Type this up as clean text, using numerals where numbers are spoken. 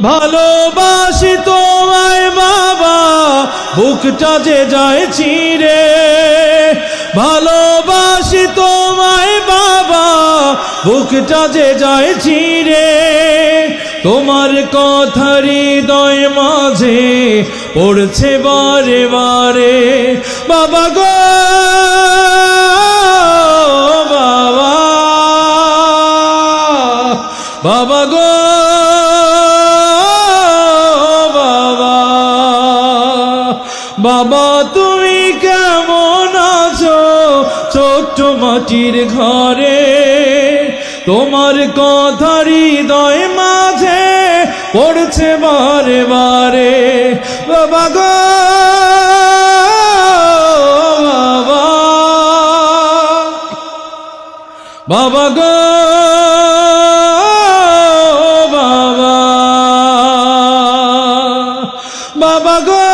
ভালোবাসি তোমায় বাবা, বুকটা যে যায় চিরে। ভালোবাসি তোমায় বাবা, বুকটা যে যায় চিরে। তোমার কথা হৃদয় মাঝে পড়ছে বারে বারে। বাবা গো বাবা, বাবা গো বাবা, বাবা তুমি কেমন আছো ছোট্ট মাটির ঘরে? তোমার কথা হৃদয় মাঝে পড়ছে বারে বারে। বাবা গো বাবা, বাবা গো বাবা, বাবা গো